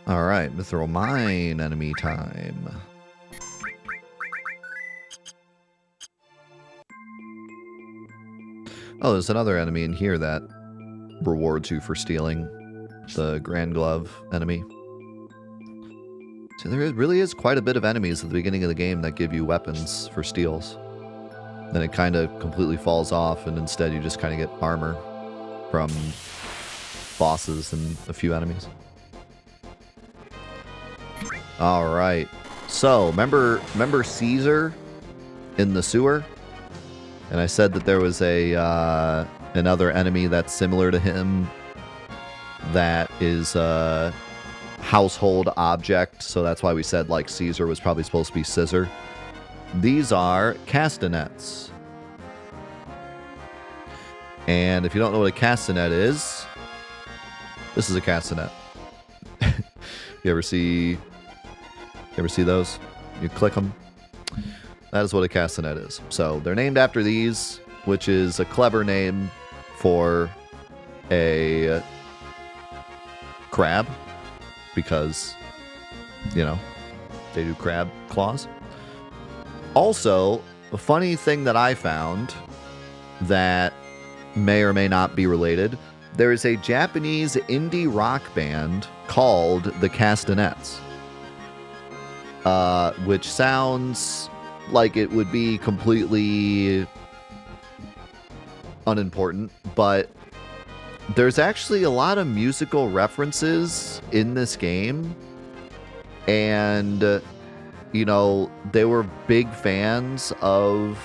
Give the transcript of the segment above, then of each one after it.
Alright, Mithril Mine enemy time. Oh, there's another enemy in here that rewards you for stealing. The Grand Glove enemy. So there really is quite a bit of enemies at the beginning of the game that give you weapons for steals. Then it kind of completely falls off, and instead you just kind of get armor from bosses and a few enemies. Alright. So, remember Caesar in the sewer? And I said that there was another enemy that's similar to him that is a household object, so that's why we said like Caesar was probably supposed to be scissor. These are castanets. And if you don't know what a castanet is, this is a castanet. You ever see those? You click them. That is what a castanet is. So they're named after these, which is a clever name for a crab, because, you know, they do crab claws. Also, a funny thing that I found that may or may not be related, there is a Japanese indie rock band called the Castanets, which sounds like it would be completely unimportant, but there's actually a lot of musical references in this game, and you know, they were big fans of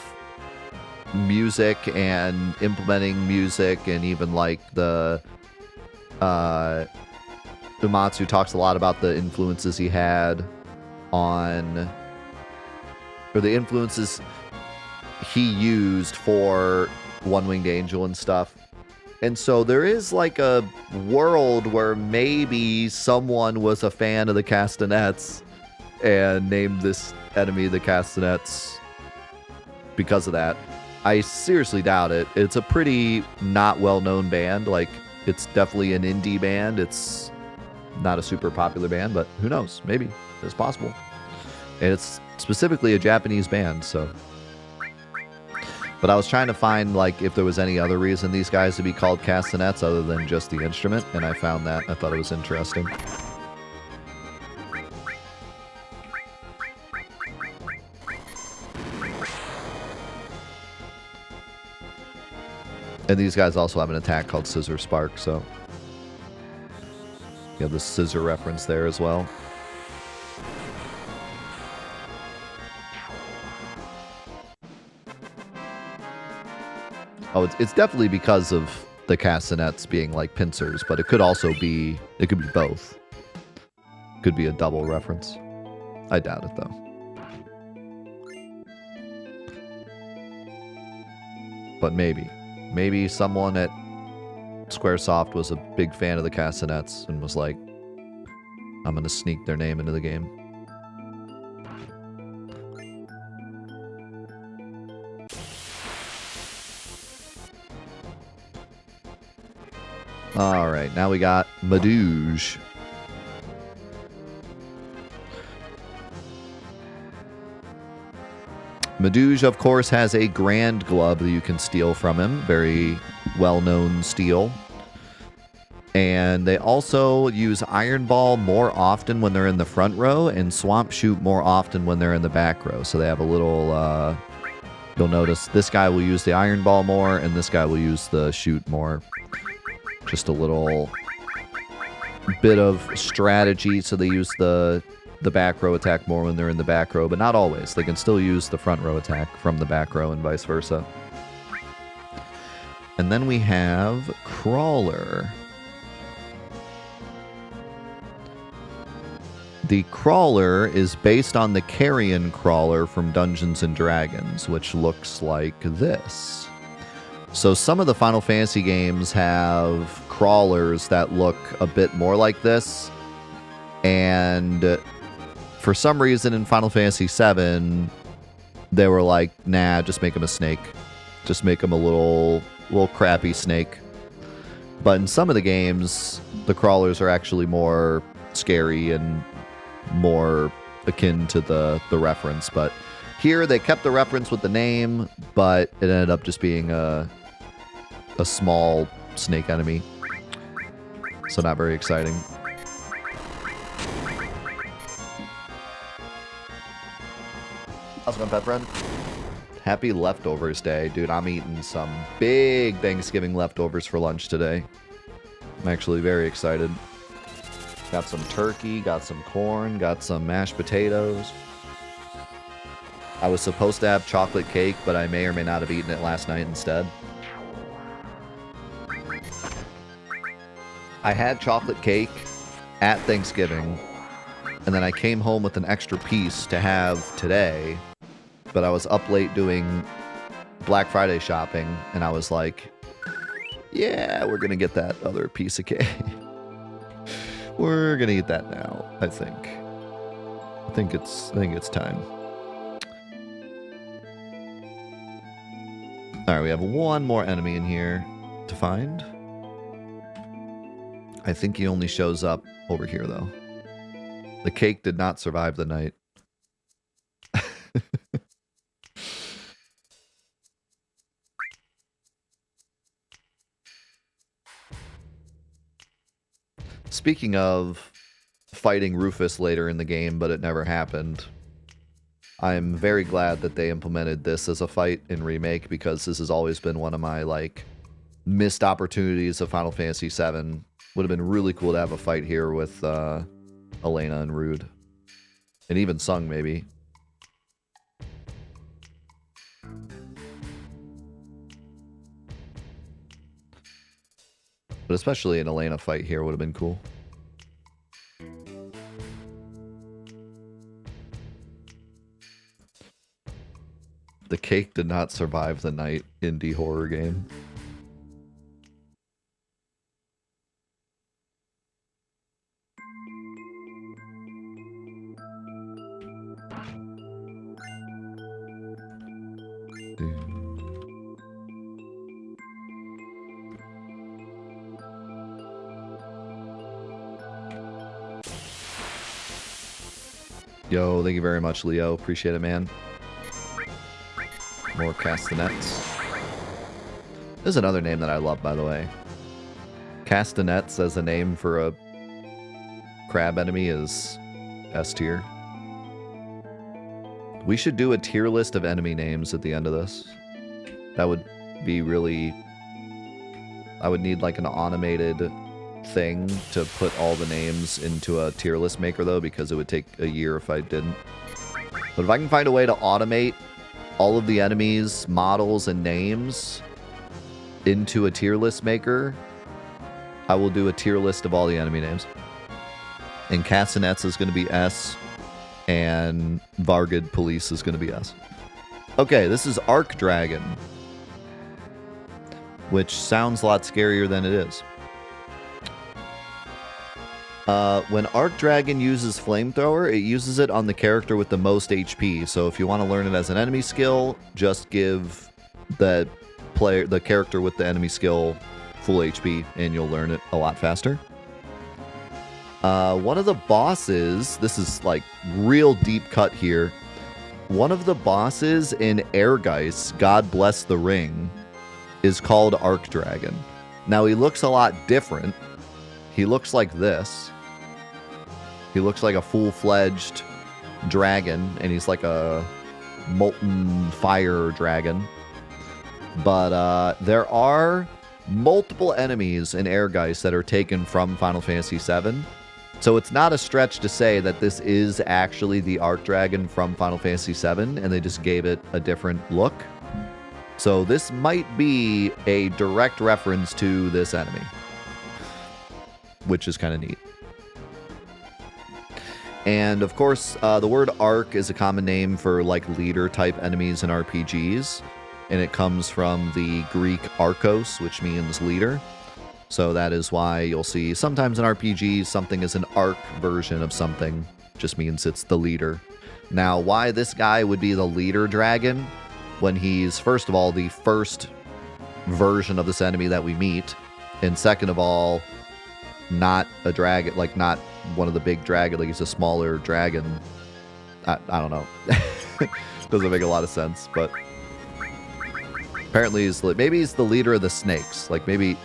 music and implementing music, and even like the Uematsu talks a lot about the influences he had on, or the influences he used for One Winged Angel and stuff. And so there is like a world where maybe someone was a fan of the Castanets and named this enemy the Castanets because of that. I seriously doubt it. It's a pretty not well-known band. Like, it's definitely an indie band. It's not a super popular band, but who knows? Maybe. It's possible. And it's specifically a Japanese band, so. But I was trying to find, like, if there was any other reason these guys to be called castanets other than just the instrument, and I found that. I thought it was interesting. And these guys also have an attack called Scissor Spark, so you have the scissor reference there as well. Oh, it's definitely because of the castanets being like pincers, but it could also be, it could be both. Could be a double reference. I doubt it, though. But maybe. Maybe someone at Squaresoft was a big fan of the castanets and was like, I'm going to sneak their name into the game. Alright, now we got Madouge. Madouge, of course, has a Grand Glove that you can steal from him. Very well-known steal. And they also use Iron Ball more often when they're in the front row, and Swamp Shoot more often when they're in the back row. So they have a little, you'll notice this guy will use the Iron Ball more, and this guy will use the Shoot more. Just a little bit of strategy, so they use the back row attack more when they're in the back row, but not always. They can still use the front row attack from the back row and vice versa. And then we have Crawler. The Crawler is based on the Carrion Crawler from Dungeons & Dragons, which looks like this. So some of the Final Fantasy games have crawlers that look a bit more like this, and for some reason in Final Fantasy VII, they were like, nah, just make him a snake. Just make him a little crappy snake. But in some of the games, the crawlers are actually more scary and more akin to the reference. But here they kept the reference with the name, but it ended up just being a small snake enemy. So not very exciting. How's it going, pet friend? Happy leftovers day. Dude, I'm eating some big Thanksgiving leftovers for lunch today. I'm actually very excited. Got some turkey, got some corn, got some mashed potatoes. I was supposed to have chocolate cake, but I may or may not have eaten it last night instead. I had chocolate cake at Thanksgiving, and then I came home with an extra piece to have today, but I was up late doing Black Friday shopping, and I was like, yeah, we're gonna get that other piece of cake. We're gonna eat that now, I think. I think it's time. Alright, we have one more enemy in here to find. I think he only shows up over here, though. The cake did not survive the night. Speaking of fighting Rufus later in the game, but it never happened, I'm very glad that they implemented this as a fight in Remake, because this has always been one of my, like, missed opportunities of Final Fantasy VII. Would have been really cool to have a fight here with Elena and Rude. And even Sung, maybe. But especially an Elena fight here would have been cool. The cake did not survive the night. Indie horror game. Yo, thank you very much, Leo. Appreciate it, man. More castanets. There's another name that I love, by the way. Castanets as a name for a crab enemy is S tier. We should do a tier list of enemy names at the end of this. That would be really... I would need like an automated thing to put all the names into a tier list maker, though, because it would take a year if I didn't. But if I can find a way to automate all of the enemies, models, and names into a tier list maker, I will do a tier list of all the enemy names. And Castanets is going to be S, and Vargid Police is going to be S. Okay, this is Arc Dragon, which sounds a lot scarier than it is. When Arc Dragon uses Flamethrower, it uses it on the character with the most HP. So if you want to learn it as an enemy skill, just give the character with the enemy skill full HP, and you'll learn it a lot faster. One of the bosses, this is like real deep cut here. One of the bosses in Airgeist, God Bless the Ring, is called Arc Dragon. Now he looks a lot different. He looks like this. He looks like a full-fledged dragon, and he's like a molten fire dragon. But there are multiple enemies in Airgeist that are taken from Final Fantasy VII. So it's not a stretch to say that this is actually the Arc Dragon from Final Fantasy VII, and they just gave it a different look. So this might be a direct reference to this enemy, which is kind of neat. And of course, the word Arc is a common name for like leader type enemies in RPGs, and it comes from the Greek Archos, which means leader. So that is why you'll see sometimes in RPGs something is an arc version of something, just means it's the leader. Now, why this guy would be the leader dragon when he's, first of all, the first version of this enemy that we meet, and second of all, not a dragon, like not one of the big dragon, like he's a smaller dragon. I don't know. Doesn't make a lot of sense, but apparently maybe he's the leader of the snakes. Like maybe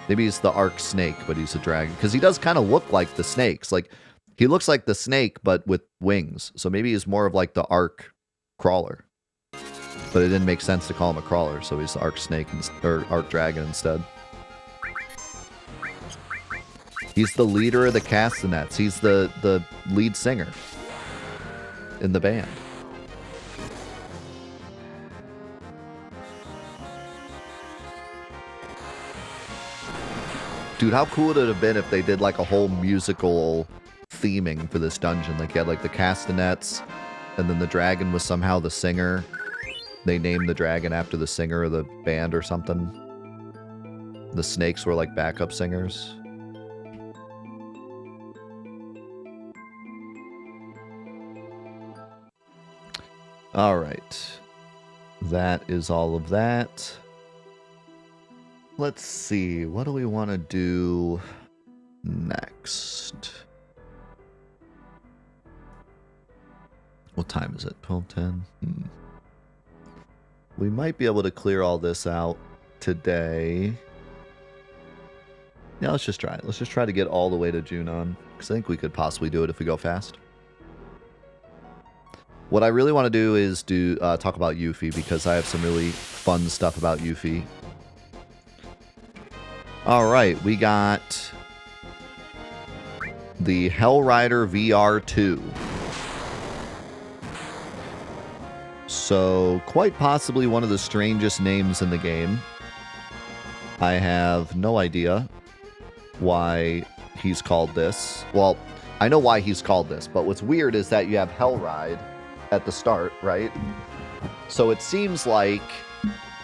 he's the arc snake, but he's a dragon. Because he does kind of look like the snakes. Like he looks like the snake, but with wings. So maybe he's more of like the arc crawler. But it didn't make sense to call him a crawler, so he's the arc snake or arc dragon instead. He's the leader of the castanets. He's the lead singer in the band. Dude, how cool would it have been if they did like a whole musical theming for this dungeon? Like you had like the castanets, and then the dragon was somehow the singer. They named the dragon after the singer of the band or something. The snakes were like backup singers. All right. That is all of that. Let's see. What do we want to do next? What time is it? 12:10? We might be able to clear all this out today. Yeah, let's just try it. Let's just try to get all the way to Junon, because I think we could possibly do it if we go fast. What I really want to do is talk about Yuffie, because I have some really fun stuff about Yuffie. Alright, we got the Hellrider VR2. So, quite possibly one of the strangest names in the game. I have no idea why he's called this. Well, I know why he's called this, but what's weird is that you have Hellride at the start, right? So it seems like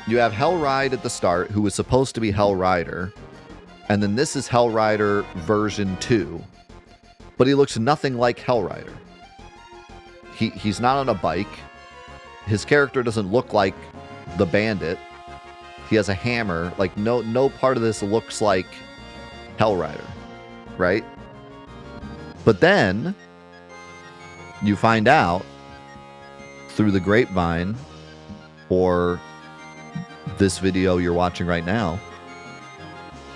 you have Hellride at the start, who was supposed to be Hellrider, and then this is Hellrider version 2, but he looks nothing like Hellrider. He's not on a bike. His character doesn't look like the bandit. He has a hammer. Like, no part of this looks like Hellrider, right? But then you find out through the grapevine, or this video you're watching right now,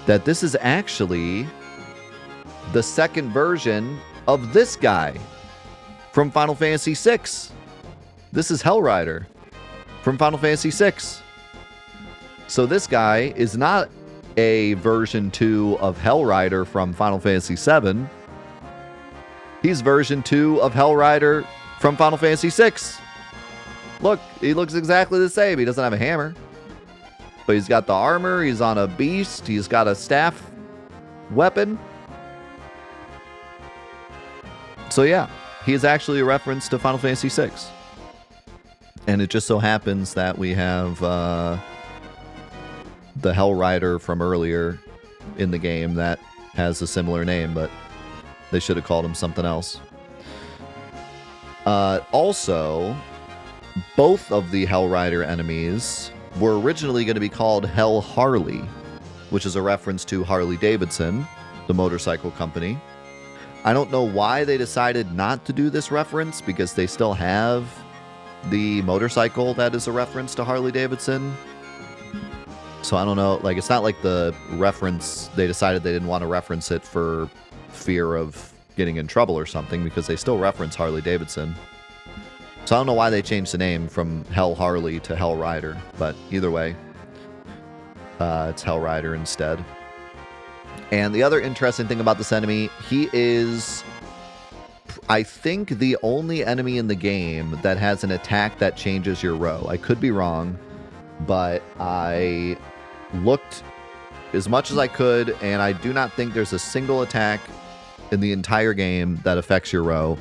that this is actually the second version of this guy from Final Fantasy VI. This is Hellrider from Final Fantasy VI. So this guy is not a version 2 of Hellrider from Final Fantasy VII. He's version 2 of Hellrider from Final Fantasy VI. Look, he looks exactly the same. He doesn't have a hammer, but he's got the armor. He's on a beast. He's got a staff weapon. So yeah, he is actually a reference to Final Fantasy VI. And it just so happens that we have the Hellrider from earlier in the game that has a similar name, but they should have called him something else. Also, both of the Hellrider enemies were originally going to be called Hell Harley, which is a reference to Harley Davidson, the motorcycle company. I don't know why they decided not to do this reference, because they still have the motorcycle that is a reference to Harley Davidson. So I don't know, like, it's not like the reference, they decided they didn't want to reference it for fear of getting in trouble or something, because they still reference Harley Davidson. So I don't know why they changed the name from Hell Harley to Hellrider, but either way, it's Hellrider instead. And the other interesting thing about this enemy, he is, I think, the only enemy in the game that has an attack that changes your row. I could be wrong, but I looked as much as I could, and I do not think there's a single attack in the entire game that affects your row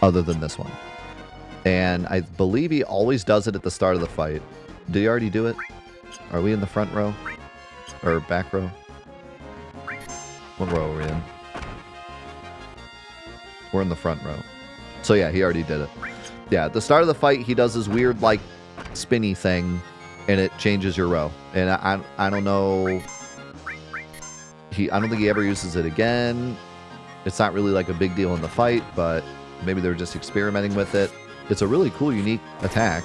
other than this one. And I believe he always does it at the start of the fight. Did he already do it? Are we in the front row? Or back row? What row are we in? We're in the front row. So yeah, he already did it. Yeah, at the start of the fight, he does this weird, like, spinny thing, and it changes your row. And I don't know... I don't think he ever uses it again. It's not really like a big deal in the fight, but maybe they're just experimenting with it. It's a really cool, unique attack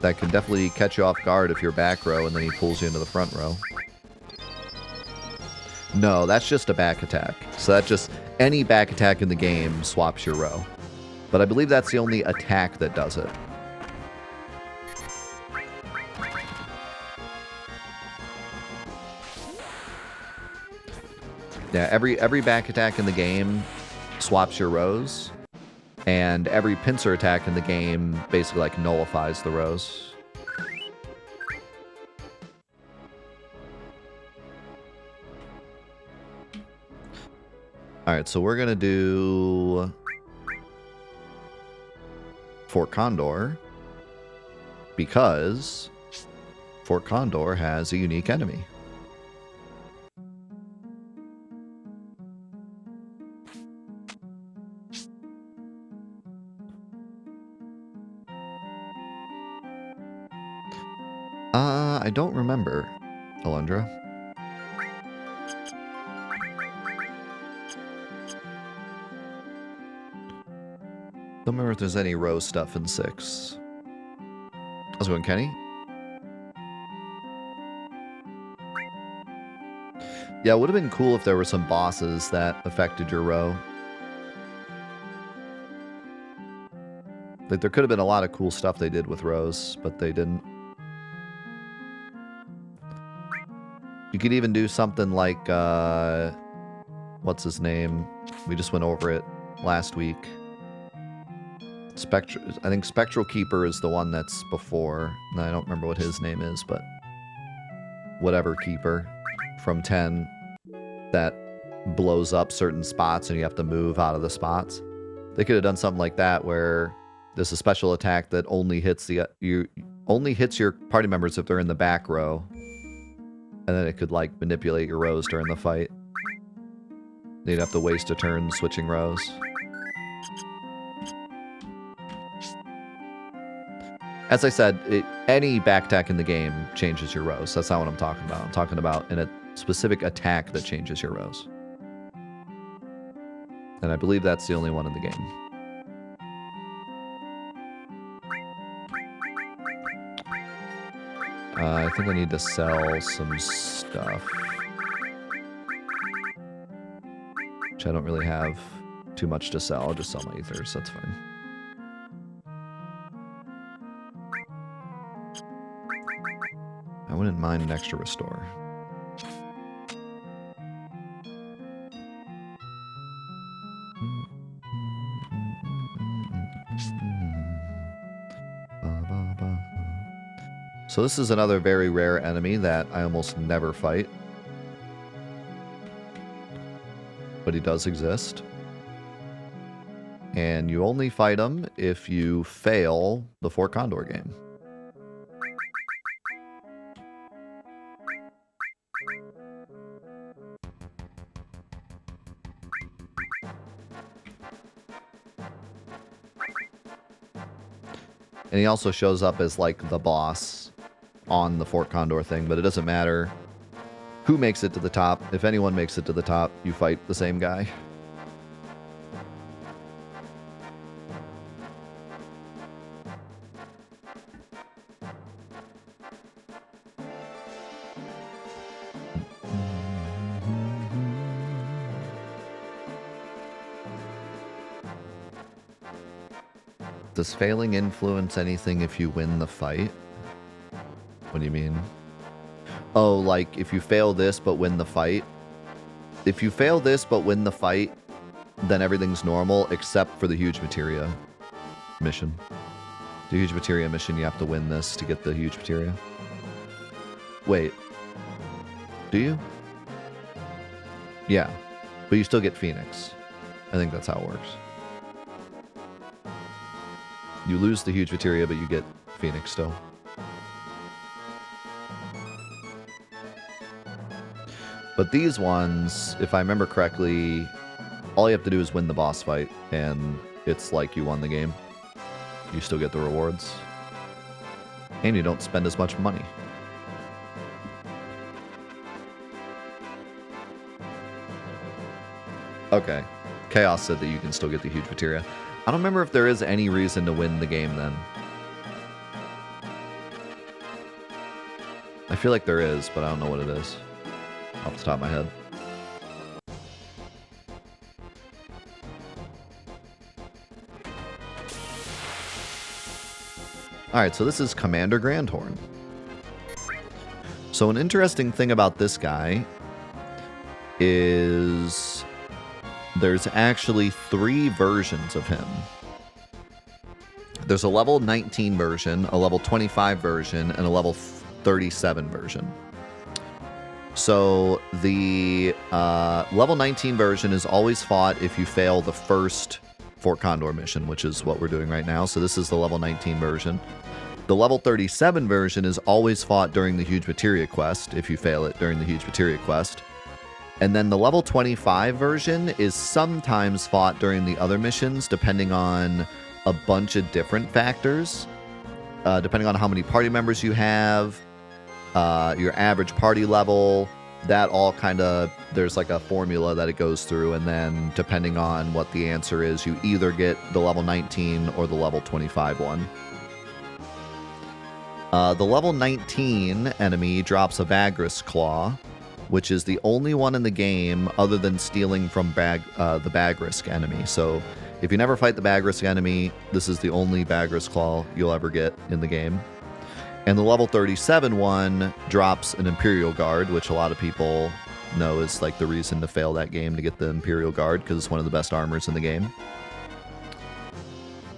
that can definitely catch you off guard if you're back row and then he pulls you into the front row. No, that's just a back attack. So that just, any back attack in the game swaps your row. But I believe that's the only attack that does it. Yeah, every back attack in the game swaps your rows. And every pincer attack in the game basically like nullifies the rows. Alright, so we're going to do Fort Condor because Fort Condor has a unique enemy. I don't remember, Alundra. Don't remember if there's any row stuff in 6. How's it going, Kenny? Yeah, it would have been cool if there were some bosses that affected your row. Like, there could have been a lot of cool stuff they did with rows, but they didn't. You could even do something like, what's his name? We just went over it last week. I think Spectral Keeper is the one that's before. I don't remember what his name is, but whatever Keeper from 10 that blows up certain spots and you have to move out of the spots. They could have done something like that where there's a special attack that only hits your party members if they're in the back row. And then it could, like, manipulate your rows during the fight. You'd have to waste a turn switching rows. As I said, any back attack in the game changes your rows. That's not what I'm talking about. I'm talking about in a specific attack that changes your rows. And I believe that's the only one in the game. I think I need to sell some stuff. Which I don't really have too much to sell. I'll just sell my ethers. That's fine. I wouldn't mind an extra restore. So this is another very rare enemy that I almost never fight. But he does exist. And you only fight him if you fail the Fort Condor game. And he also shows up as, like, the boss on the Fort Condor thing, but it doesn't matter who makes it to the top. If anyone makes it to the top, you fight the same guy. Does failing influence anything if you win the fight? What do you mean? Oh, like if you fail this but win the fight? If you fail this but win the fight, then everything's normal except for the huge materia mission. The huge materia mission, you have to win this to get the huge materia. Wait. Do you? Yeah. But you still get Phoenix. I think that's how it works. You lose the huge materia, but you get Phoenix still. But these ones, if I remember correctly, all you have to do is win the boss fight, and it's like you won the game. You still get the rewards. And you don't spend as much money. Okay. Chaos said that you can still get the huge materia. I don't remember if there is any reason to win the game then. I feel like there is, but I don't know what it is off the top of my head. Alright, so this is Commander Grandhorn. So an interesting thing about this guy is there's actually 3 versions of him. There's a level 19 version, a level 25 version, and a level 37 version. So the level 19 version is always fought if you fail the first Fort Condor mission, which is what we're doing right now. So this is the level 19 version. The level 37 version is always fought during the Huge Materia quest, if you fail it during the Huge Materia quest. And then the level 25 version is sometimes fought during the other missions, depending on a bunch of different factors. Depending on how many party members you have, your average party level, that all kind of, there's like a formula that it goes through, and then depending on what the answer is, you either get the level 19 or the level 25 one. The level 19 enemy drops a Bagris Claw, which is the only one in the game other than stealing from the Bagrisk enemy. So if you never fight the Bagrisk enemy, this is the only Bagris Claw you'll ever get in the game. And the level 37 one drops an Imperial Guard, which a lot of people know is like the reason to fail that game, to get the Imperial Guard, because it's one of the best armors in the game.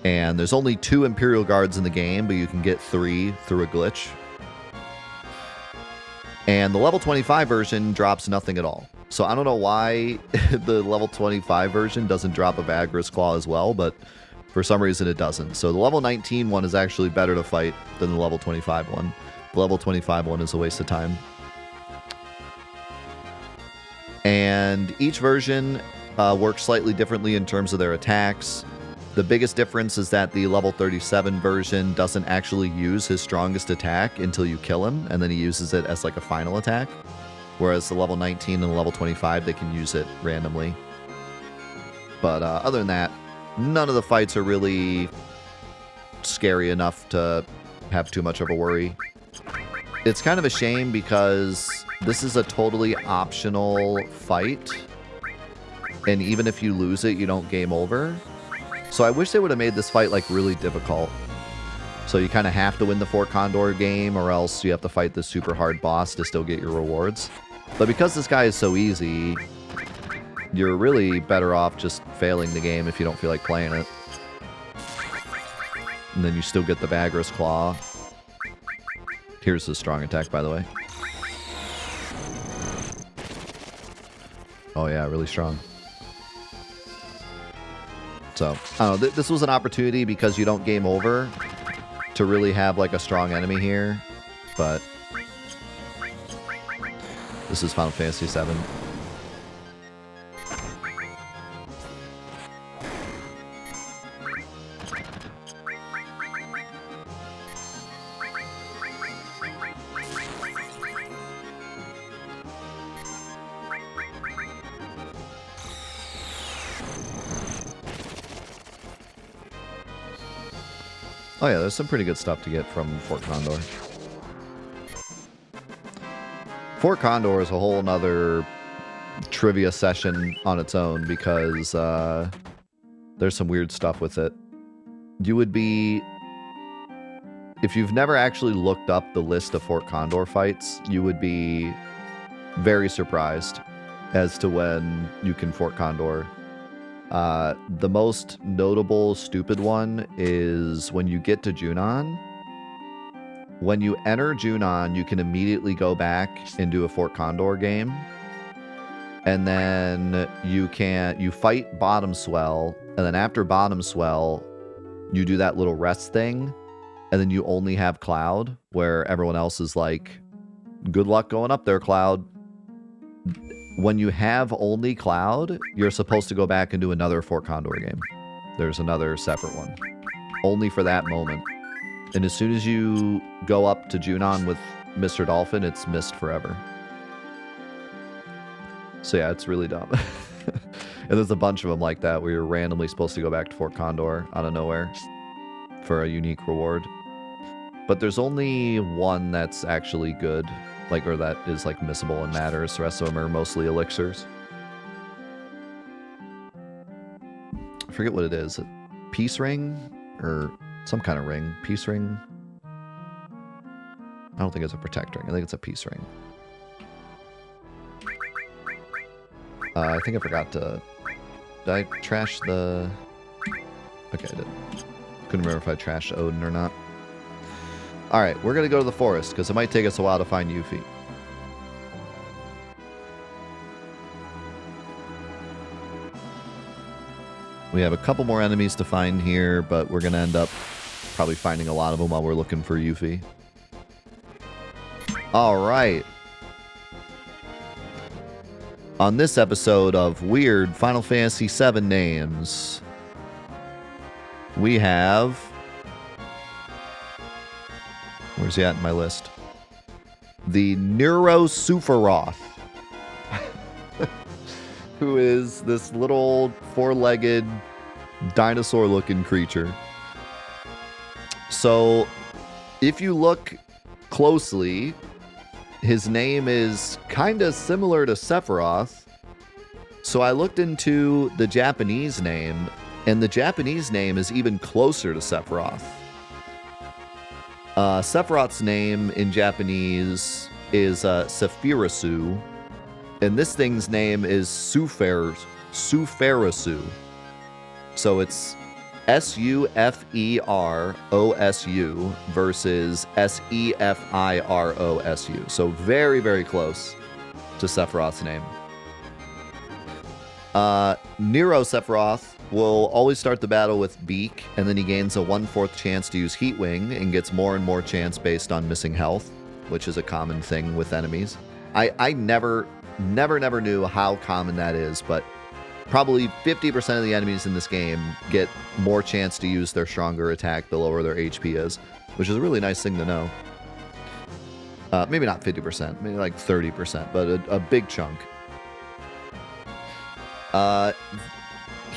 And there's only 2 Imperial Guards in the game, but you can get 3 through a glitch. And the level 25 version drops nothing at all. So I don't know why the level 25 version doesn't drop a Bagris Claw as well, but for some reason it doesn't. So the level 19 one is actually better to fight than the level 25 one. The level 25 one is a waste of time. And each version works slightly differently in terms of their attacks. The biggest difference is that the level 37 version doesn't actually use his strongest attack until you kill him, and then he uses it as like a final attack. Whereas the level 19 and the level 25, they can use it randomly. But other than that, none of the fights are really scary enough to have too much of a worry. It's kind of a shame because this is a totally optional fight, and even if you lose it, you don't game over. So I wish they would have made this fight like really difficult. So you kind of have to win the Fort Condor game, or else you have to fight this super hard boss to still get your rewards. But because this guy is so easy, you're really better off just failing the game if you don't feel like playing it. And then you still get the Bagris Claw. Here's the strong attack, by the way. Oh yeah, really strong. So, I don't know, this was an opportunity because you don't game over to really have like a strong enemy here, but this is Final Fantasy VII. Oh yeah, there's some pretty good stuff to get from Fort Condor. Fort Condor is a whole nother trivia session on its own because there's some weird stuff with it. You would be... If you've never actually looked up the list of Fort Condor fights, you would be very surprised as to when you can Fort Condor. The most notable stupid one is when you get to Junon. When you enter Junon, you can immediately go back and do a Fort Condor game. And then you fight Bottom Swell, and then after Bottom Swell, you do that little rest thing, and then you only have Cloud, where everyone else is like, good luck going up there, Cloud. When you have only Cloud, you're supposed to go back and do another Fort Condor game. There's another separate one. Only for that moment. And as soon as you go up to Junon with Mr. Dolphin, it's missed forever. So yeah, it's really dumb. And there's a bunch of them like that where you're randomly supposed to go back to Fort Condor out of nowhere for a unique reward. But there's only one that's actually good, like, or that is like missable and matters. The rest of them are mostly elixirs. I forget what it is. Peace ring or some kind of ring. Peace ring. I don't think it's a protect ring. I think it's a peace ring. I think I forgot to... Did I trash the... Okay, I did. Couldn't remember if I trashed Odin or not. Alright, we're going to go to the forest, because it might take us a while to find Yuffie. We have a couple more enemies to find here, but we're going to end up probably finding a lot of them while we're looking for Yuffie. Alright. On this episode of Weird Final Fantasy VII Names, we have... Where's he at in my list? The Neurosupharoth, who is this little four-legged dinosaur-looking creature. So, if you look closely, his name is kind of similar to Sephiroth. So I looked into the Japanese name, and the Japanese name is even closer to Sephiroth. Sephiroth's name in Japanese is Sephirasu, and this thing's name is Suferasu. So it's Suferosu versus Sefirosu. So very, very close to Sephiroth's name. Nero Sephiroth will always start the battle with Beak, and then he gains a 1/4 chance to use Heat Wing and gets more and more chance based on missing health, which is a common thing with enemies. I never knew how common that is, but probably 50% of the enemies in this game get more chance to use their stronger attack the lower their HP is, which is a really nice thing to know. Maybe not 50%, maybe like 30%, but a big chunk.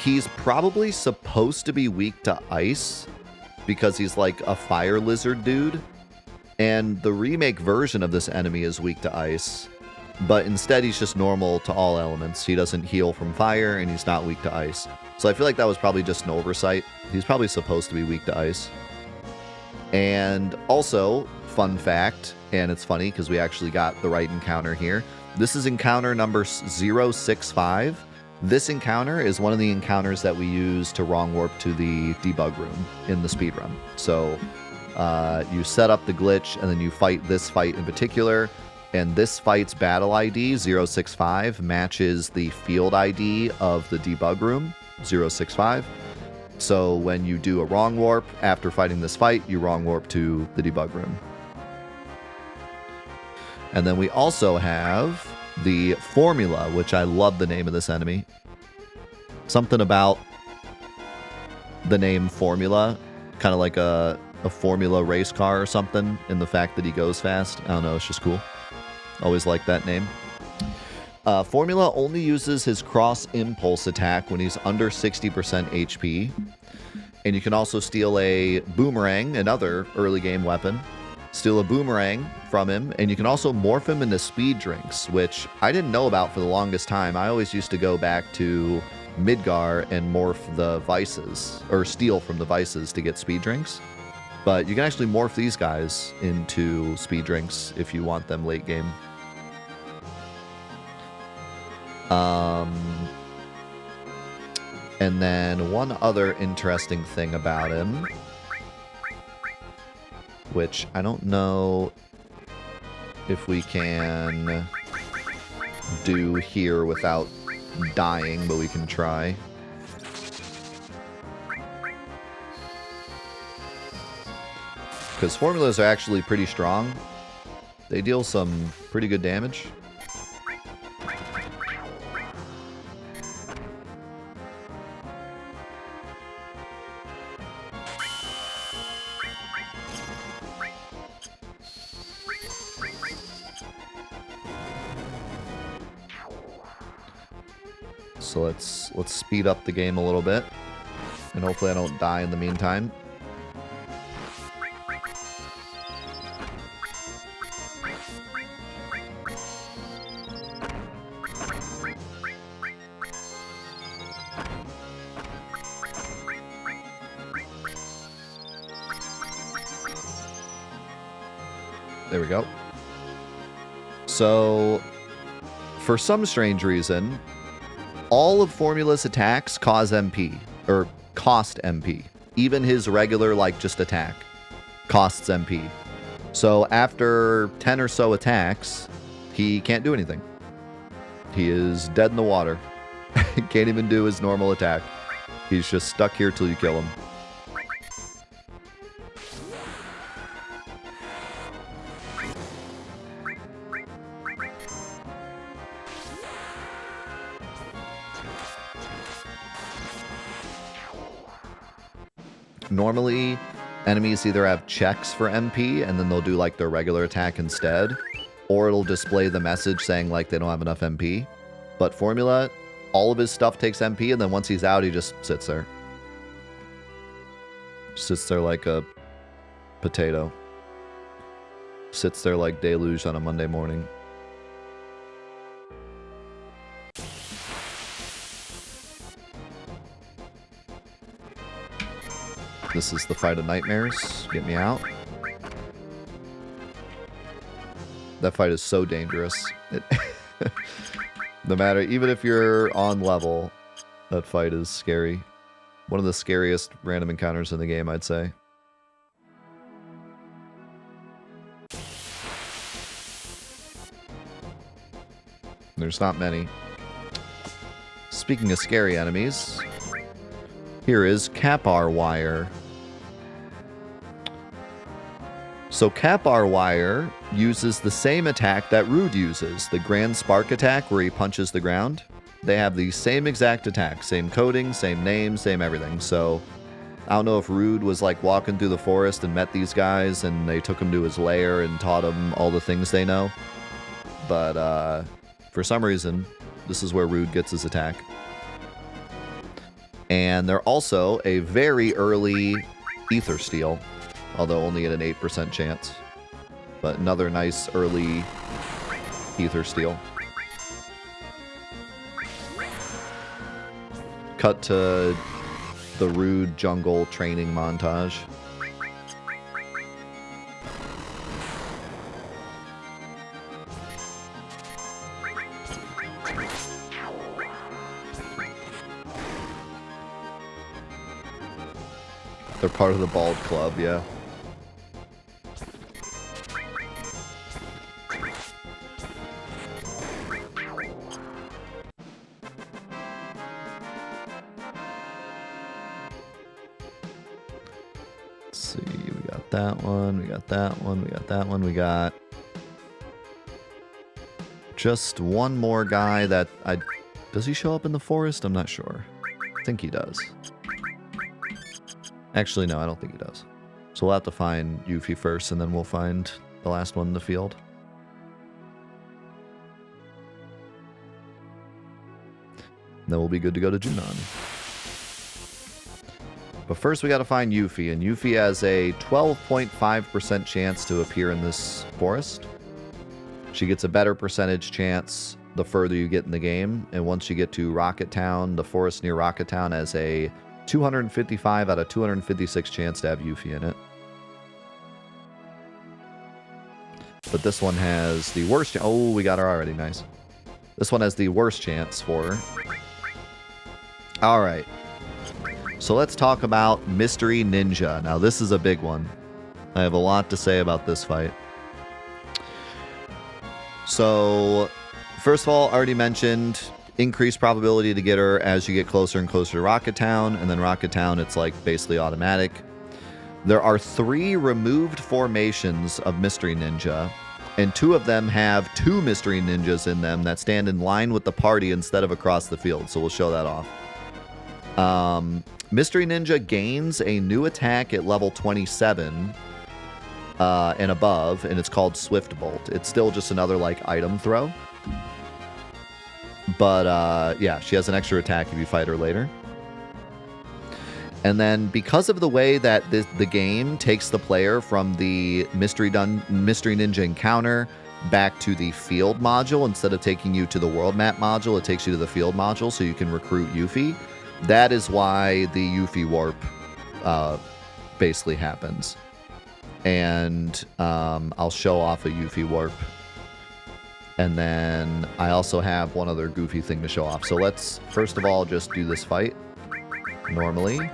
He's probably supposed to be weak to ice because he's like a fire lizard dude. And the remake version of this enemy is weak to ice, but instead he's just normal to all elements. He doesn't heal from fire and he's not weak to ice. So I feel like that was probably just an oversight. He's probably supposed to be weak to ice. And also, fun fact, and it's funny because we actually got the right encounter here. This is encounter number 065. This encounter is one of the encounters that we use to wrong warp to the debug room in the speedrun. So you set up the glitch and then you fight this fight in particular. And this fight's battle ID, 065, matches the field ID of the debug room, 065. So when you do a wrong warp after fighting this fight, you wrong warp to the debug room. And then we also have the Formula, which I love the name of this enemy. Something about the name Formula, kind of like a Formula race car or something, in the fact that he goes fast. I don't know, it's just cool. Always like that name. Formula only uses his cross impulse attack when he's under 60% HP. And you can also steal a boomerang, another early game weapon. Steal a boomerang from him, and you can also morph him into speed drinks, which I didn't know about for the longest time. I always used to go back to Midgar and morph the vices, or steal from the vices to get speed drinks. But you can actually morph these guys into speed drinks if you want them late game. And then one other interesting thing about him, which I don't know if we can do here without dying, but we can try. Because formulas are actually pretty strong. They deal some pretty good damage. So let's speed up the game a little bit. And hopefully I don't die in the meantime. There we go. So, for some strange reason, all of Formula's attacks cause MP, or cost MP. Even his regular, like, just attack costs MP. So, after 10 or so attacks, he can't do anything. He is dead in the water. Can't even do his normal attack. He's just stuck here till you kill him. Normally, enemies either have checks for MP, and then they'll do, like, their regular attack instead, or it'll display the message saying, like, they don't have enough MP. But Formula, all of his stuff takes MP, and then once he's out, he just sits there. Sits there like a potato. Sits there like Deluge on a Monday morning. This is the fight of nightmares. Get me out. That fight is so dangerous. No matter, even if you're on level, that fight is scary. One of the scariest random encounters in the game, I'd say. There's not many. Speaking of scary enemies, here is Kapar Wire. So Kapar Wire uses the same attack that Rude uses, the Grand Spark attack where he punches the ground. They have the same exact attack, same coding, same name, same everything. So I don't know if Rude was like walking through the forest and met these guys and they took him to his lair and taught him all the things they know. But for some reason, this is where Rude gets his attack. And they're also a very early Ether Steel, although only at an 8% chance. But another nice early Ether Steel. Cut to the Rude jungle training montage. They're part of the Bald Club, yeah. Let's see, we got that one, we got that one, we got that one, we got just one more guy that does he show up in the forest? I'm not sure. I think he does. Actually, no, I don't think he does. So we'll have to find Yuffie first, and then we'll find the last one in the field. And then we'll be good to go to Junon. But first we got to find Yuffie, and Yuffie has a 12.5% chance to appear in this forest. She gets a better percentage chance the further you get in the game, and once you get to Rocket Town, the forest near Rocket Town has a 255 out of 256 chance to have Yuffie in it. But this one has the worst... Oh, we got her already. Nice. This one has the worst chance for her. Alright. So let's talk about Mystery Ninja. Now, this is a big one. I have a lot to say about this fight. So, first of all, already mentioned... increased probability to get her as you get closer and closer to Rocket Town, and then Rocket Town, it's like basically automatic. There are 3 removed formations of Mystery Ninja, and 2 of them have 2 Mystery Ninjas in them that stand in line with the party instead of across the field, so we'll show that off. Mystery Ninja gains a new attack at level 27 and above, and it's called Swift Bolt. It's still just another like item throw. But yeah, she has an extra attack if you fight her later. And then because of the way that the game takes the player from the Mystery Ninja encounter back to the field module, instead of taking you to the world map module, it takes you to the field module so you can recruit Yuffie. That is why the Yuffie warp basically happens. And I'll show off a Yuffie warp. And then I also have one other goofy thing to show off. So let's first of all just do this fight normally.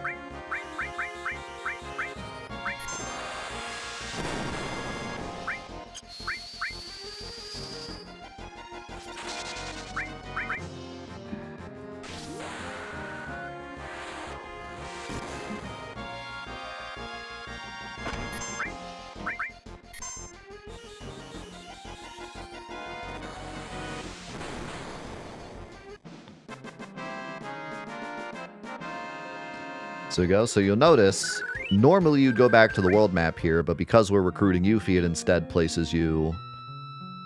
So you go. So you'll notice, normally you'd go back to the world map here, but because we're recruiting Yuffie, it instead places you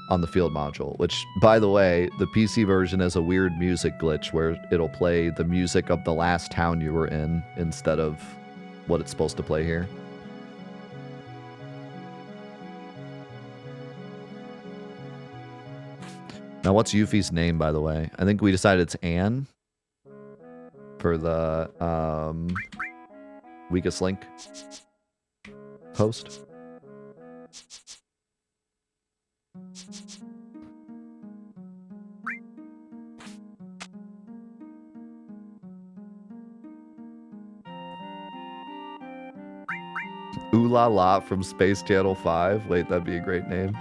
on the field module, which, by the way, the PC version has a weird music glitch where it'll play the music of the last town you were in instead of what it's supposed to play here. Now, what's Yuffie's name, by the way? I think we decided it's Anne for the weakest link host. Ooh La La from Space Channel 5. Wait, that'd be a great name.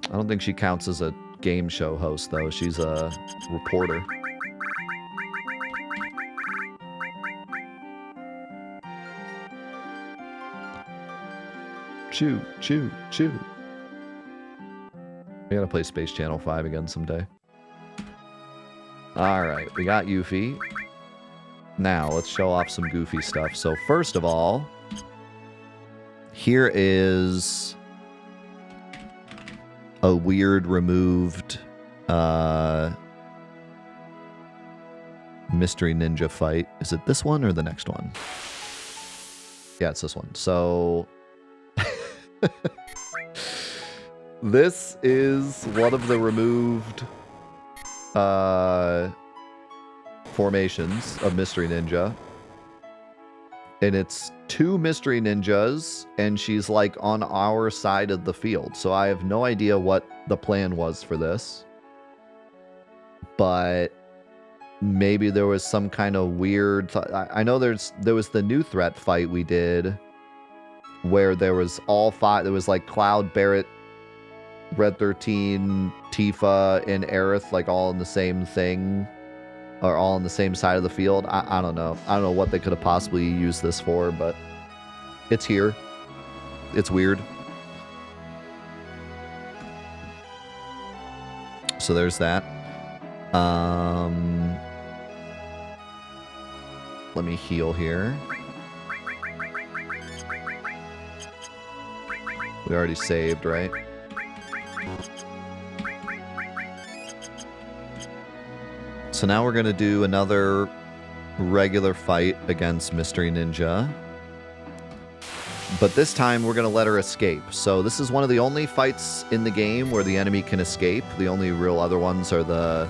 I don't think she counts as a game show host, though. She's a reporter. Chew, chew, chew. We gotta play Space Channel 5 again someday. Alright, we got Yuffie. Now, let's show off some goofy stuff. So, first of all, here is a weird removed Mystery Ninja fight. Is it this one or the next one? Yeah, it's this one. So this is one of the removed formations of Mystery Ninja. And it's 2 Mystery Ninjas, and she's like on our side of the field. So I have no idea what the plan was for this. But maybe there was some kind of weird... I know there was the new threat fight we did where there was all 5... There was like Cloud, Barret, Red 13, Tifa, and Aerith, like all in the same thing. Or all on the same side of the field. I don't know. I don't know what they could have possibly used this for, but it's here. It's weird. So there's that. Let me heal here. We already saved, right? So now we're going to do another regular fight against Mystery Ninja. But this time we're going to let her escape. So this is one of the only fights in the game where the enemy can escape. The only real other ones are the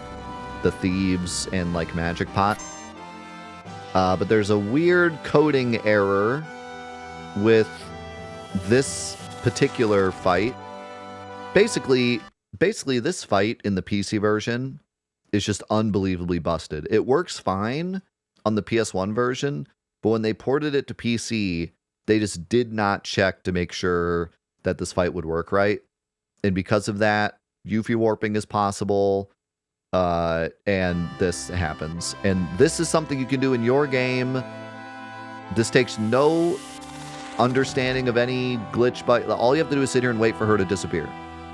thieves and like Magic Pot. But there's a weird coding error with this particular fight. Basically this fight in the PC version is just unbelievably busted. It works fine on the PS1 version, but when they ported it to PC, they just did not check to make sure that this fight would work right. And because of that, Yuffie warping is possible, and this happens. And this is something you can do in your game. This takes no understanding of any glitch, but all you have to do is sit here and wait for her to disappear.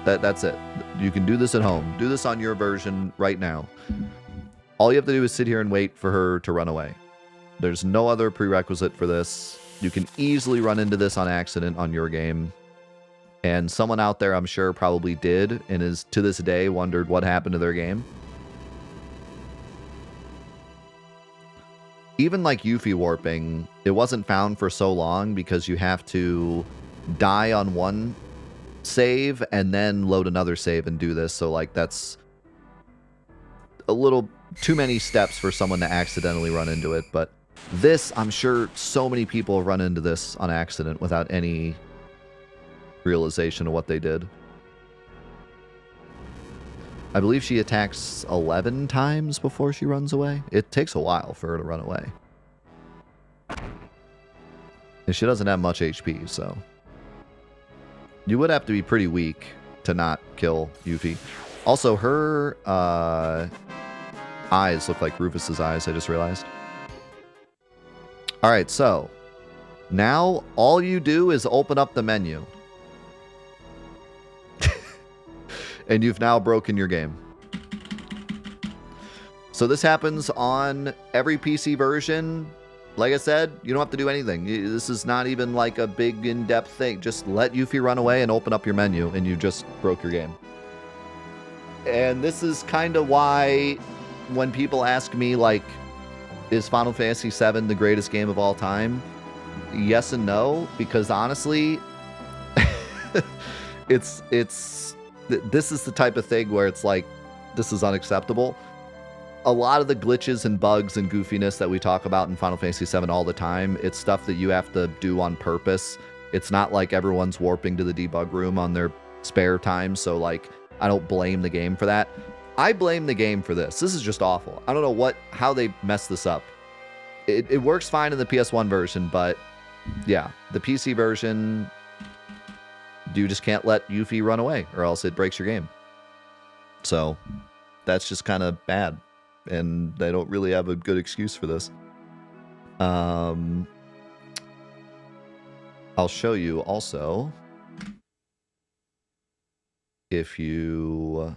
That's it. You can do this at home. Do this on your version right now. All you have to do is sit here and wait for her to run away. There's no other prerequisite for this. You can easily run into this on accident on your game. And someone out there, I'm sure, probably did, and is to this day wondered what happened to their game. Even like Yuffie warping, it wasn't found for so long because you have to die on one save and then load another save and do this. So like that's a little too many steps for someone to accidentally run into it. But this, I'm sure so many people run into this on accident without any realization of what they did. I believe she attacks 11 times before she runs away. It takes a while for her to run away. And she doesn't have much HP, so... You would have to be pretty weak to not kill Yuffie. Also, her eyes look like Rufus's eyes, I just realized. Alright, so... Now, all you do is open up the menu. And you've now broken your game. So this happens on every PC version. Like I said, you don't have to do anything. This is not even like a big in-depth thing. Just let Yuffie run away and open up your menu, and you just broke your game. And this is kind of why when people ask me, like, is Final Fantasy VII the greatest game of all time? Yes and no, because honestly, this is the type of thing where it's like, this is unacceptable. A lot of the glitches and bugs and goofiness that we talk about in Final Fantasy VII all the time, it's stuff that you have to do on purpose. It's not like everyone's warping to the debug room on their spare time, so like, I don't blame the game for that. I blame the game for this. This is just awful. I don't know how they messed this up. It works fine in the PS1 version, but yeah, the PC version... You just can't let Yuffie run away, or else it breaks your game. So, that's just kind of bad. And they don't really have a good excuse for this. I'll show you also. If you...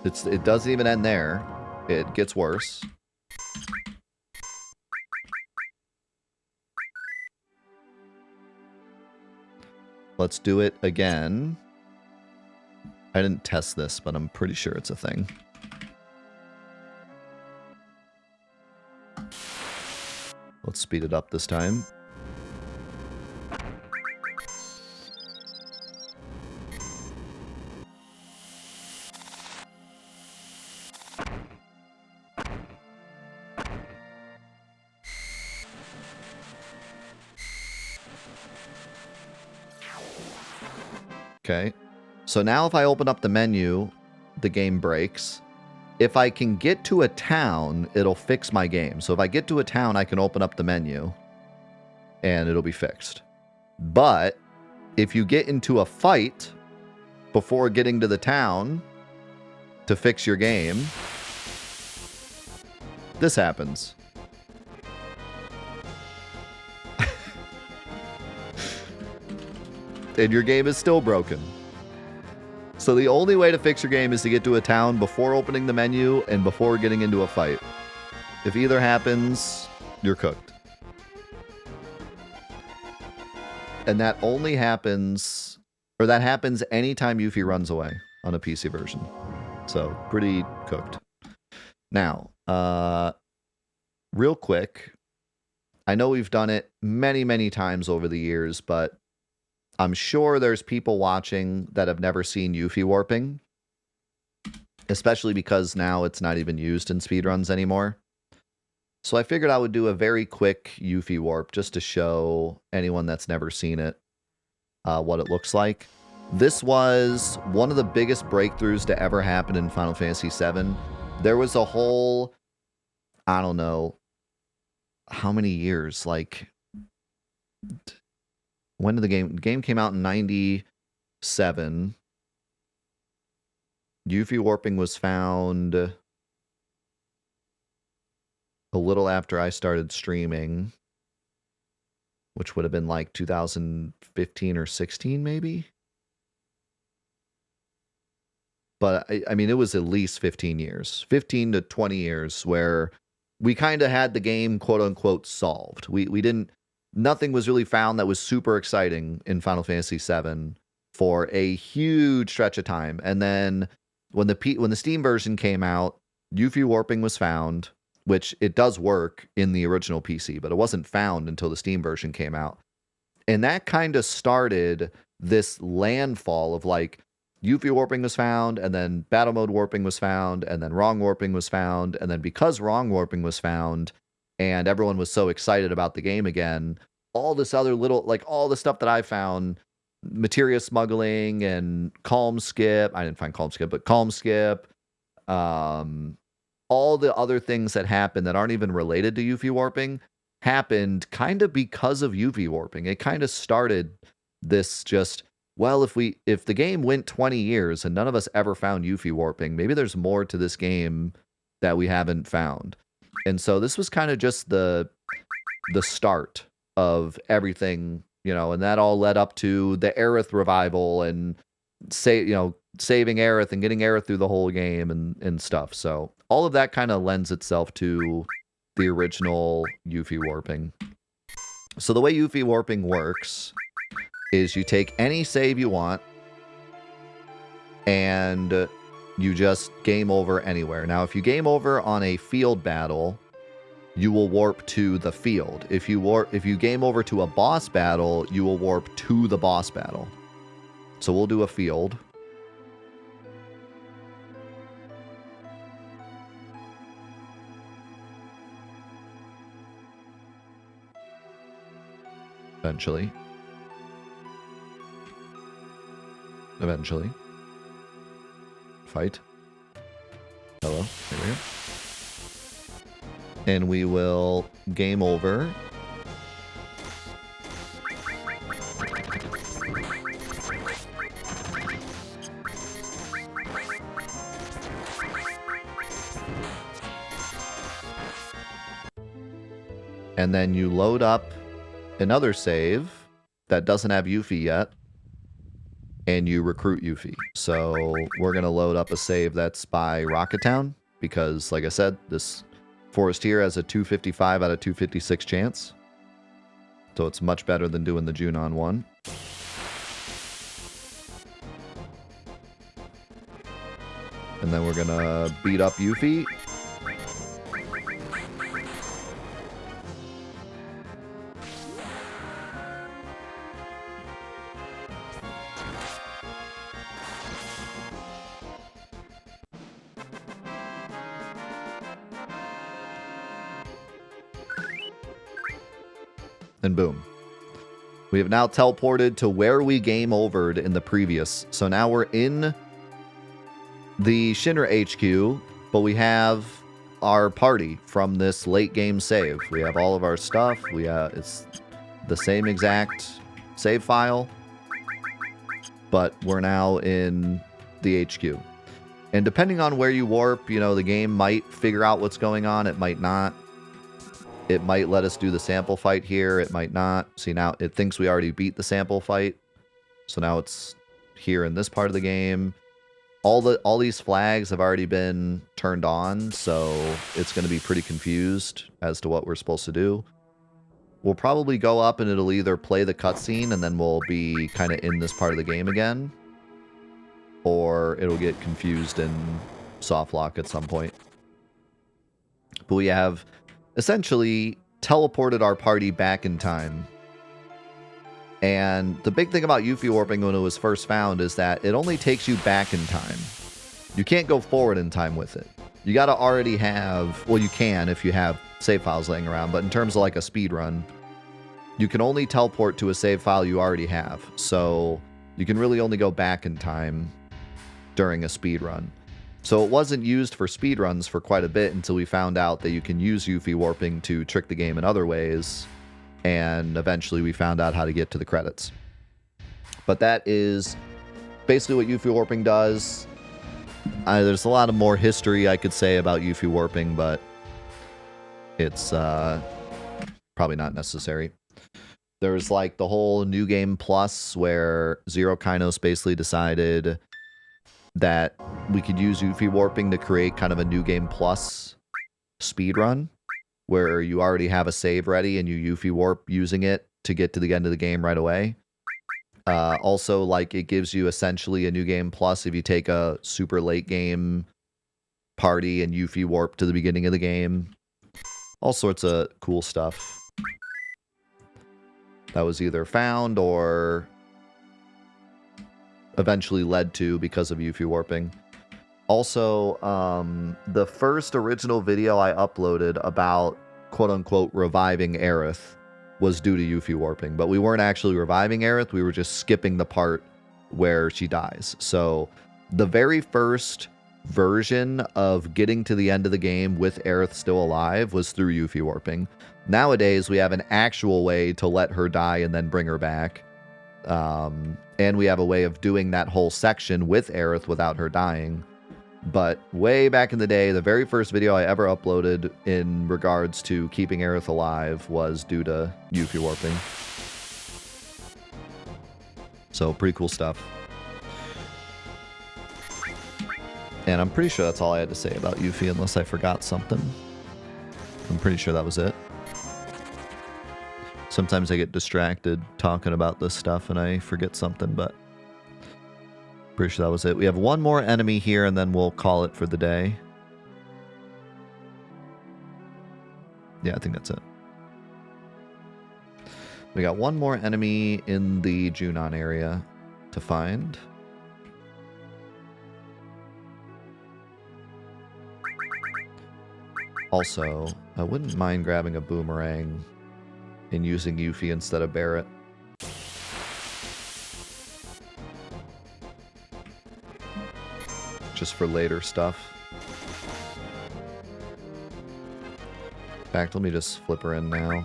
It doesn't even end there. It gets worse. Let's do it again. I didn't test this, but I'm pretty sure it's a thing. Let's speed it up this time. Okay, so now if I open up the menu, the game breaks. If I can get to a town, it'll fix my game. So if I get to a town, I can open up the menu, and it'll be fixed. But if you get into a fight before getting to the town to fix your game, this happens. And your game is still broken. So the only way to fix your game is to get to a town before opening the menu and before getting into a fight. If either happens, you're cooked. And that only happens, or that happens anytime Yuffie runs away on a PC version. So pretty cooked. Now, real quick, I know we've done it many, many times over the years, but I'm sure there's people watching that have never seen Yuffie warping, especially because now it's not even used in speedruns anymore. So I figured I would do a very quick Yuffie warp just to show anyone that's never seen it what it looks like. This was one of the biggest breakthroughs to ever happen in Final Fantasy VII. There was a whole, I don't know, how many years, like... When did the game came out in 97. Yuffie warping was found a little after I started streaming, which would have been like 2015 or 16 maybe. But I mean, it was at least 15 years, 15 to 20 years where we kind of had the game quote unquote solved. We didn't, nothing was really found that was super exciting in Final Fantasy VII. for a huge stretch of time. And then when the Steam version came out, Yuffie warping was found, which it does work in the original PC, but it wasn't found until the Steam version came out. And that kind of started this landfall of like Yuffie warping was found, and then battle mode warping was found, and then wrong warping was found, and then because wrong warping was found, and everyone was so excited about the game again, all this other little, like all the stuff that I found, materia smuggling and calm skip. I didn't find calm skip, but calm skip. All the other things that happen that aren't even related to Yuffie warping happened kind of because of Yuffie warping. It kind of started this just, well, if the game went 20 years and none of us ever found Yuffie warping, maybe there's more to this game that we haven't found. And so this was kind of just the start of everything, you know, and that all led up to the Aerith revival and saving Aerith and getting Aerith through the whole game and stuff. So all of that kind of lends itself to the original Yuffie warping. So the way Yuffie warping works is you take any save you want and you just game over anywhere. Now, if you game over on a field battle, you will warp to the field. If you game over to a boss battle, you will warp to the boss battle. So we'll do a field. Eventually. Fight. Hello. There we go. And we will game over. And then you load up another save that doesn't have Yuffie yet, and you recruit Yuffie. So we're going to load up a save that's by Rocket Town, because, like I said, this forest here has a 255 out of 256 chance. So it's much better than doing the Junon one. And then we're going to beat up Yuffie. And boom. We have now teleported to where we game overed in the previous. So now we're in the Shinra HQ, but we have our party from this late game save. We have all of our stuff. It's the same exact save file, but we're now in the HQ. And depending on where you warp, you know, the game might figure out what's going on. It might not. It might let us do the sample fight here. It might not. See, now it thinks we already beat the sample fight. So now it's here in this part of the game. All these flags have already been turned on, so it's going to be pretty confused as to what we're supposed to do. We'll probably go up and it'll either play the cutscene and then we'll be kind of in this part of the game again, or it'll get confused and soft lock at some point. But we have essentially teleported our party back in time. And the big thing about Yuffie warping when it was first found is that it only takes you back in time. You can't go forward in time with it. You got to already have, well, you can if you have save files laying around, but in terms of like a speed run, you can only teleport to a save file you already have. So you can really only go back in time during a speed run. So it wasn't used for speedruns for quite a bit until we found out that you can use Yuffie warping to trick the game in other ways, and eventually we found out how to get to the credits. But that is basically what Yuffie warping does. There's a lot of more history I could say about Yuffie warping, but it's probably not necessary. There's like the whole New Game Plus where Zero Kainos basically decided that we could use Yuffie warping to create kind of a New Game Plus speedrun where you already have a save ready and you Yuffie warp using it to get to the end of the game right away. Also, like, it gives you essentially a new game plus if you take a super late game party and Yuffie warp to the beginning of the game. All sorts of cool stuff that was either found or eventually led to because of Yuffie warping. Also, the first original video I uploaded about quote-unquote reviving Aerith was due to Yuffie warping, but we weren't actually reviving Aerith, we were just skipping the part where she dies. So the very first version of getting to the end of the game with Aerith still alive was through Yuffie warping. Nowadays, we have an actual way to let her die and then bring her back. And we have a way of doing that whole section with Aerith without her dying. But way back in the day, the very first video I ever uploaded in regards to keeping Aerith alive was due to Yuffie warping. So, pretty cool stuff. And I'm pretty sure that's all I had to say about Yuffie, unless I forgot something. I'm pretty sure that was it. Sometimes I get distracted talking about this stuff and I forget something, but pretty sure that was it. We have one more enemy here and then we'll call it for the day. Yeah, I think that's it. We got one more enemy in the Junon area to find. Also, I wouldn't mind grabbing a boomerang and using Yuffie instead of Barret. Just for later stuff. In fact, let me just flip her in now.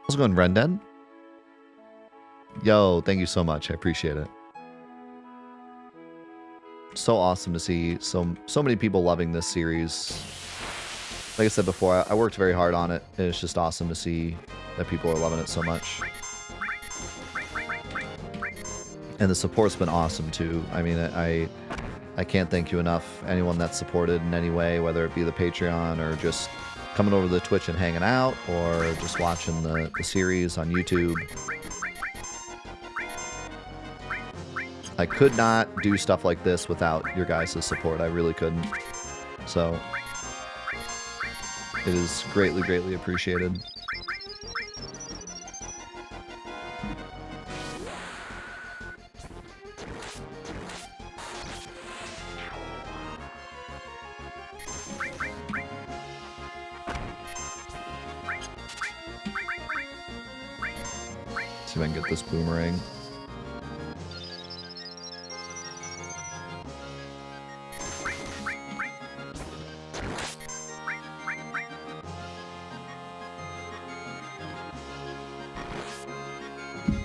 How's it going, Brendan? Yo, thank you so much. I appreciate it. So awesome to see so many people loving this series. Like I said before, I worked very hard on it, and it's just awesome to see that people are loving it so much. And the support's been awesome too. I mean, I can't thank you enough. Anyone that's supported in any way, whether it be the Patreon or just coming over to the Twitch and hanging out, or just watching the series on YouTube. I could not do stuff like this without your guys' support. I really couldn't. So, it is greatly, greatly appreciated. See if I can get this boomerang.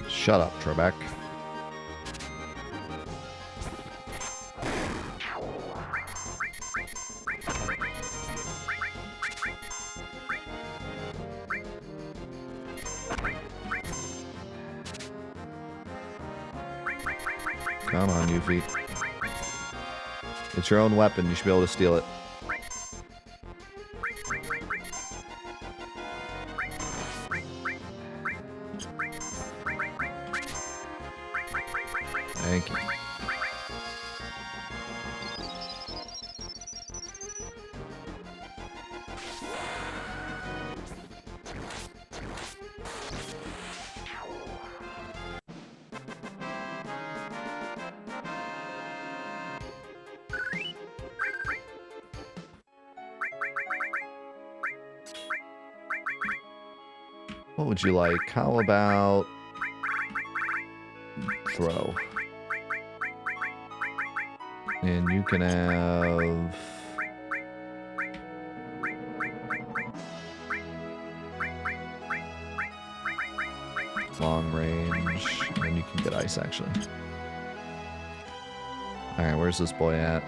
Shut up, Trebek. Come on, Yuffie. It's your own weapon. You should be able to steal it. Thank you. What would you like? How about throw? And you can have... long range, and then you can get ice, actually. Alright, where's this boy at?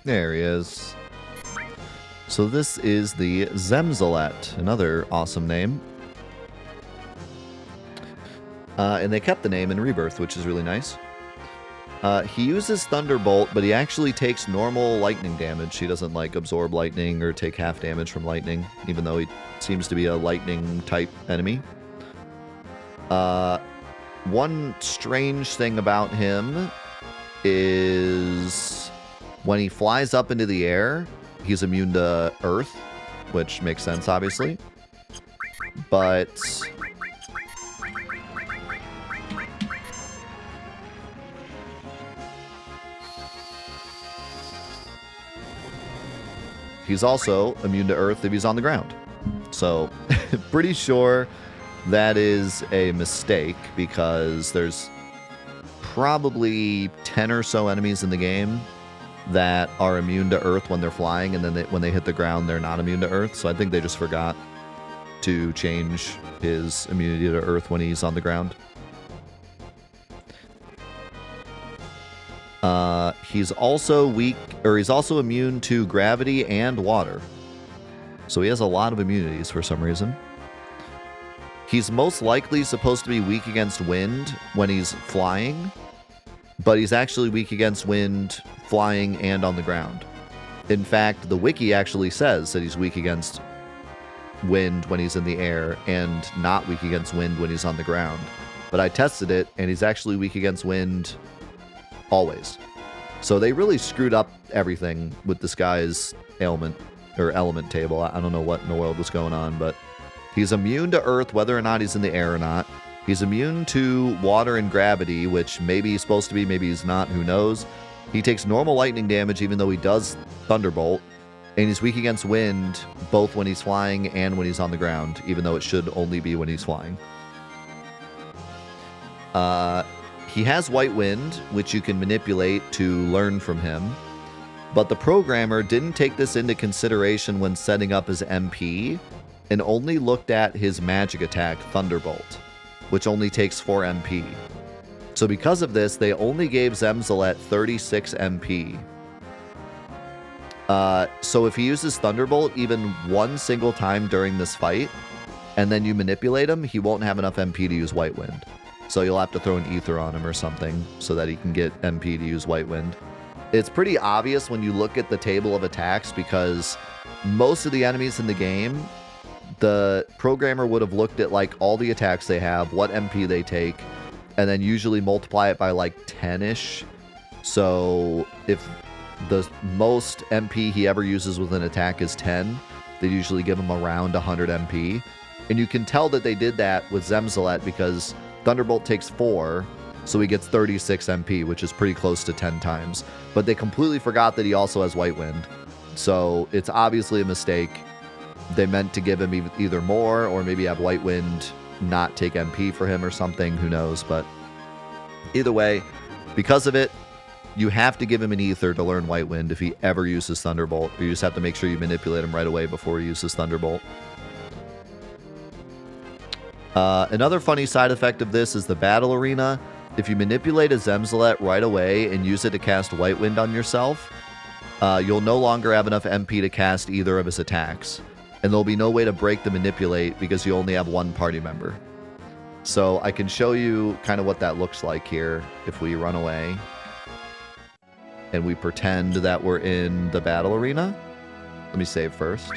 There he is. So this is the Zemzalet, another awesome name. And they kept the name in Rebirth, which is really nice. He uses Thunderbolt, but he actually takes normal lightning damage. He doesn't, like, absorb lightning or take half damage from lightning, even though he seems to be a lightning-type enemy. One strange thing about him is when he flies up into the air, he's immune to Earth, which makes sense, obviously. But... he's also immune to Earth if he's on the ground. So, pretty sure that is a mistake, because there's probably 10 or so enemies in the game that are immune to Earth when they're flying, and then when they hit the ground, they're not immune to Earth. So I think they just forgot to change his immunity to Earth when he's on the ground. He's also weak, or he's also immune to gravity and water. So he has a lot of immunities for some reason. He's most likely supposed to be weak against wind when he's flying, but he's actually weak against wind flying and on the ground. In fact, the wiki actually says that he's weak against wind when he's in the air and not weak against wind when he's on the ground. But I tested it, and he's actually weak against wind always. So they really screwed up everything with this guy's ailment or element table. I don't know what in the world was going on, but he's immune to Earth whether or not he's in the air or not. He's immune to water and gravity, which maybe he's supposed to be, maybe he's not, who knows. He takes normal lightning damage even though he does Thunderbolt, and he's weak against wind both when he's flying and when he's on the ground, even though it should only be when he's flying. He has White Wind, which you can manipulate to learn from him, but the programmer didn't take this into consideration when setting up his MP, and only looked at his magic attack, Thunderbolt, which only takes 4 MP. So because of this, they only gave Zemzalet 36 MP. So if he uses Thunderbolt even one single time during this fight, and then you manipulate him, he won't have enough MP to use White Wind. So you'll have to throw an Ether on him or something so that he can get MP to use White Wind. It's pretty obvious when you look at the table of attacks, because most of the enemies in the game, the programmer would have looked at like all the attacks they have, what MP they take, and then usually multiply it by like 10-ish. So if the most MP he ever uses with an attack is 10, they usually give him around 100 MP. And you can tell that they did that with Zemzalet because Thunderbolt takes 4, so he gets 36 MP, which is pretty close to 10 times. But they completely forgot that he also has White Wind. So it's obviously a mistake. They meant to give him either more, or maybe have White Wind not take MP for him or something, who knows. But either way, because of it, you have to give him an Ether to learn White Wind if he ever uses Thunderbolt. Or you just have to make sure you manipulate him right away before he uses Thunderbolt. Another funny side effect of this is the battle arena. If you manipulate a Zemzalet right away and use it to cast White Wind on yourself, you'll no longer have enough MP to cast either of his attacks. And there'll be no way to break the manipulate because you only have one party member. So I can show you kind of what that looks like here if we run away and we pretend that we're in the battle arena. Let me save first.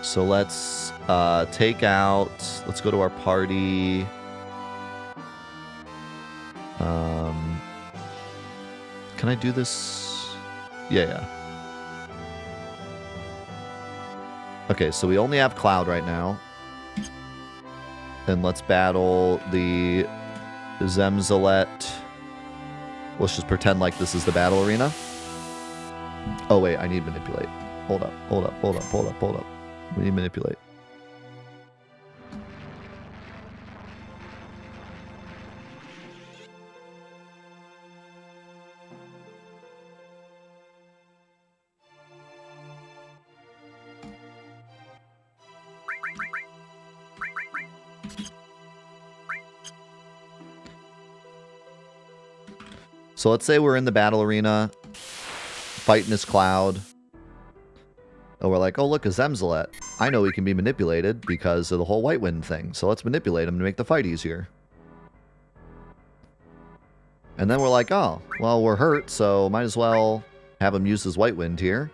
So let's take out, let's go to our party. Can I do this? Yeah. Okay, so we only have Cloud right now. And let's battle the Zemzalet. Let's just pretend like this is the battle arena. Oh, wait, I need manipulate. Hold up. We need manipulate. So let's say we're in the battle arena, fighting this cloud. And we're like, oh, look, a Zemzalet. I know he can be manipulated because of the whole White Wind thing. So let's manipulate him to make the fight easier. And then we're like, oh, well, we're hurt, so might as well have him use his White Wind here.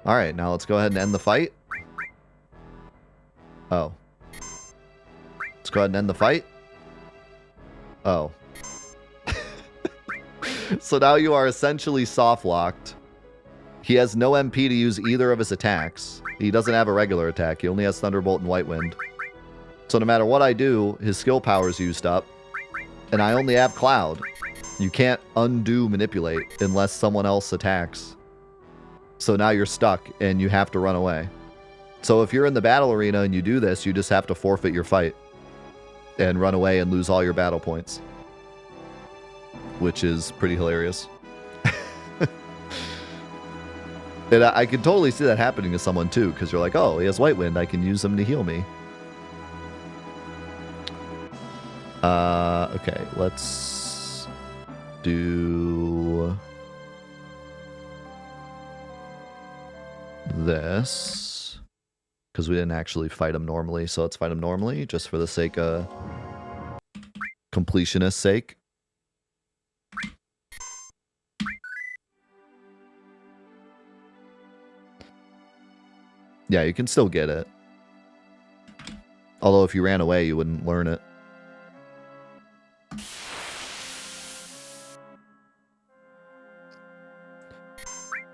All right, now let's go ahead and end the fight. Oh. Let's go ahead and end the fight. Oh. So now you are essentially soft-locked. He has no MP to use either of his attacks. He doesn't have a regular attack. He only has Thunderbolt and White Wind. So no matter what I do, his skill power is used up. And I only have Cloud. You can't undo Manipulate unless someone else attacks. So now you're stuck and you have to run away. So if you're in the battle arena and you do this, you just have to forfeit your fight. And run away and lose all your battle points. Which is pretty hilarious. And I can totally see that happening to someone too, because you're like, oh, he has White Wind, I can use him to heal me. Okay, let's do this. Because we didn't actually fight him normally, so let's fight him normally, just for the sake of completionist's sake. Yeah, you can still get it. Although if you ran away, you wouldn't learn it.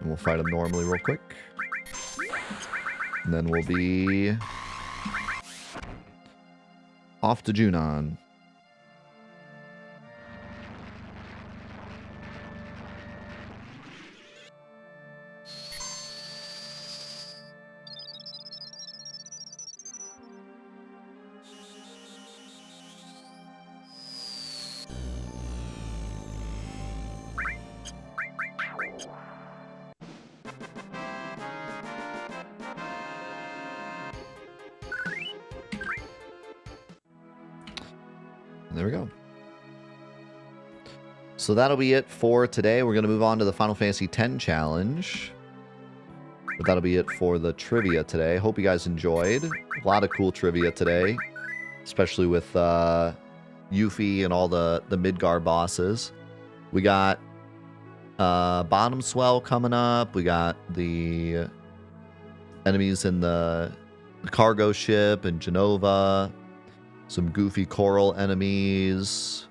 And we'll fight him normally real quick. And then we'll be off to Junon. There we go. So that'll be it for today. We're going to move on to the Final Fantasy X challenge. But that'll be it for the trivia today. Hope you guys enjoyed. A lot of cool trivia today. Especially with Yuffie and all the Midgar bosses. We got Bottom Swell coming up. We got the enemies in the cargo ship in Genova. Some goofy coral enemies.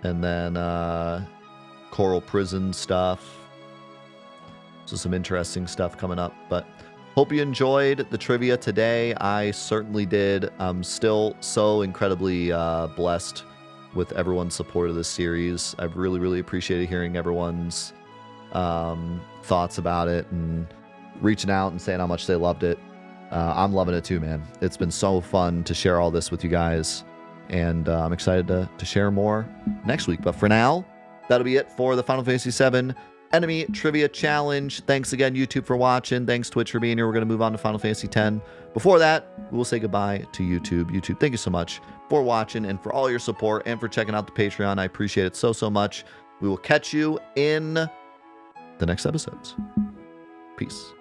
And then coral prison stuff. So some interesting stuff coming up. But hope you enjoyed the trivia today. I certainly did. I'm still so incredibly blessed with everyone's support of this series. I've really, really appreciated hearing everyone's thoughts about it and reaching out and saying how much they loved it. I'm loving it too, man. It's been so fun to share all this with you guys. And I'm excited to share more next week. But for now, that'll be it for the Final Fantasy VII Enemy Trivia Challenge. Thanks again, YouTube, for watching. Thanks, Twitch, for being here. We're going to move on to Final Fantasy X. Before that, we'll say goodbye to YouTube. YouTube, thank you so much for watching and for all your support and for checking out the Patreon. I appreciate it so, so much. We will catch you in the next episodes. Peace.